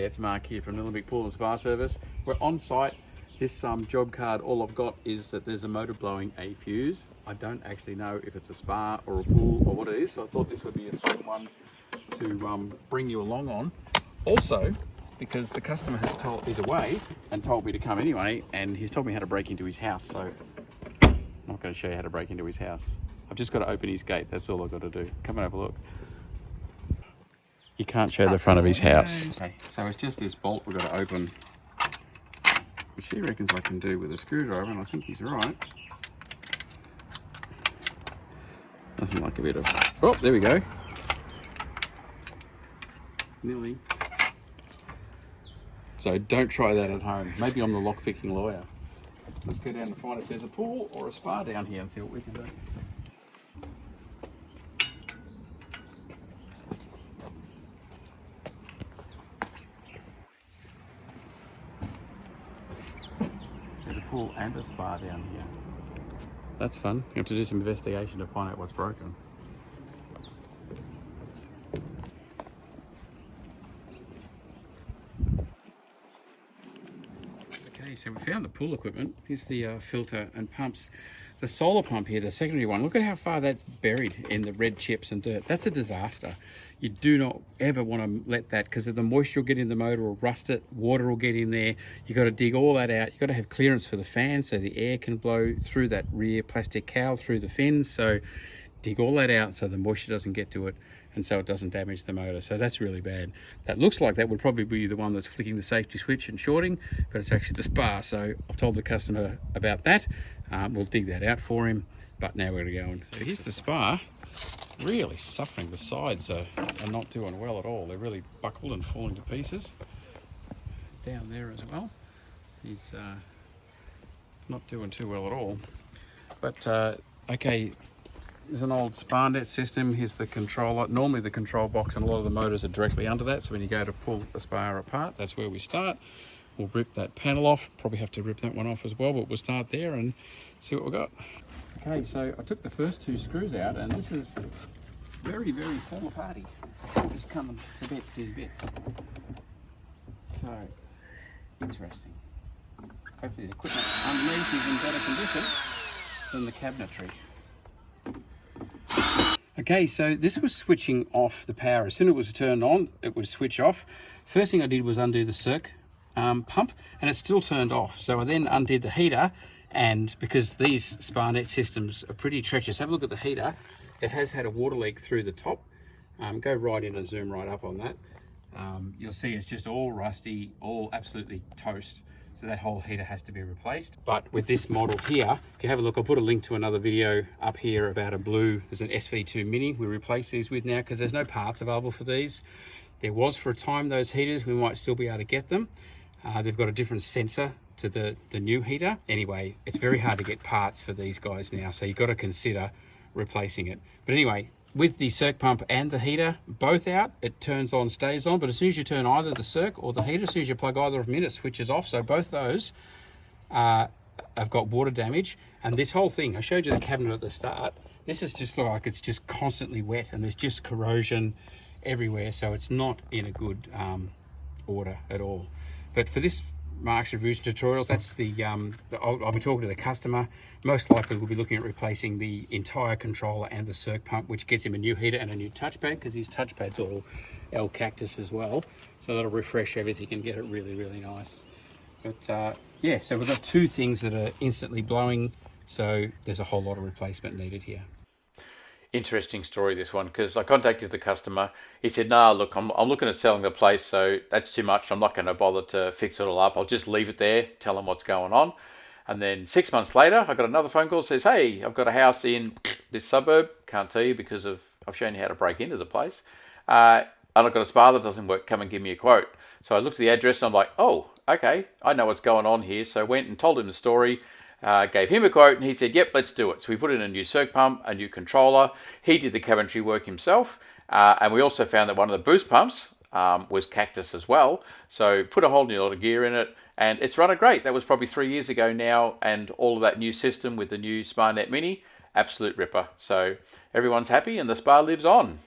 G'day, it's Mark here from Nillumbik Pool and Spa Service. We're on site. This job card, all I've got is that there's a motor blowing a fuse. I don't actually know if it's a spa or a pool or what it is, so I thought this would be a fun one to bring you along on. Also, because the customer is away and told me to come anyway, and he's told me how to break into his house, so I'm not going to show you how to break into his house. I've just got to open his gate, that's all I've got to do. Come and have a look. You can't show the front of his house. Okay, so it's just this bolt we've got to open, which he reckons I can do with a screwdriver, and I think he's right. Nothing like a bit of... Oh, there we go. Nearly. So don't try that at home. Maybe I'm the lock-picking lawyer. Let's go down and find if there's a pool or a spa down here and see what we can do. Pool and a spa down here. That's fun. You have to do some investigation to find out what's broken. Okay, so we found the pool equipment. Here's the filter and pumps. The solar pump here, the secondary one, look at how far that's buried in the red chips and dirt. That's a disaster. You do not ever want to let that, because the moisture will get in the motor or rust it, water will get in there. You've got to dig all that out. You've got to have clearance for the fan so the air can blow through that rear plastic cowl through the fins. So dig all that out so the moisture doesn't get to it and so it doesn't damage the motor. So that's really bad. That looks like that would probably be the one that's flicking the safety switch and shorting, but it's actually the spa. So I've told the customer about that. We'll dig that out for him, but now we're going to go and... So here's the spa. Really suffering. The sides are not doing well at all. They're really buckled and falling to pieces. Down there as well. He's not doing too well at all. But, okay, there's an old SpaNet system. Here's the controller. Normally the control box and a lot of the motors are directly under that, so when you go to pull the spa apart, that's where we start. We'll rip that panel off. Probably have to rip that one off as well, but we'll start there and see what we've got. Okay, so I took the first two screws out, and this is very, very fall aparty. Just coming to bits in bits. So, interesting. Hopefully the equipment underneath is in better condition than the cabinetry. Okay, so this was switching off the power. As soon as it was turned on, it would switch off. First thing I did was undo the circ pump, and it still turned off. So I then undid the heater, and because these SpaNet systems are pretty treacherous, have a look at the heater. It has had a water leak through the top. Go right in and zoom right up on that. You'll see it's just all rusty, all absolutely toast. So that whole heater has to be replaced. But with this model here, if you have a look, I'll put a link to another video up here about a blue, there's an SV2 Mini we replace these with now because there's no parts available for these. There was for a time those heaters, we might still be able to get them. They've got a different sensor to the new heater. Anyway, it's very hard to get parts for these guys now, so you've got to consider replacing it. But anyway, with the circ pump and the heater both out, it turns on, stays on, but as soon as you turn either the circ or the heater, as soon as you plug either of them in, it switches off. So both those have got water damage. And this whole thing, I showed you the cabinet at the start, this is just like it's just constantly wet and there's just corrosion everywhere, so it's not in a good order at all. But for this Mark's Reviews tutorials, that's I'll be talking to the customer. Most likely we'll be looking at replacing the entire controller and the circ pump, which gets him a new heater and a new touchpad, because his touchpad's all L Cactus as well. So that'll refresh everything and get it really, really nice. But yeah, so we've got two things that are instantly blowing, so there's a whole lot of replacement needed here. Interesting story, this one, because I contacted the customer. He said, nah, look, I'm looking at selling the place, so that's too much. I'm not going to bother to fix it all up. I'll just leave it there, tell him what's going on. And then 6 months later, I got another phone call that says, hey, I've got a house in this suburb. Can't tell you because I've shown you how to break into the place. And I've got a spa that doesn't work. Come and give me a quote. So I looked at the address and I'm like, oh, okay, I know what's going on here. So I went and told him the story. Gave him a quote and he said, yep, let's do it. So we put in a new circ pump, a new controller. He did the cabinetry work himself. And we also found that one of the boost pumps was Cactus as well. So put a whole new lot of gear in it and it's running great. That was probably 3 years ago now. And all of that new system with the new SpaNet Mini, absolute ripper. So everyone's happy and the spa lives on.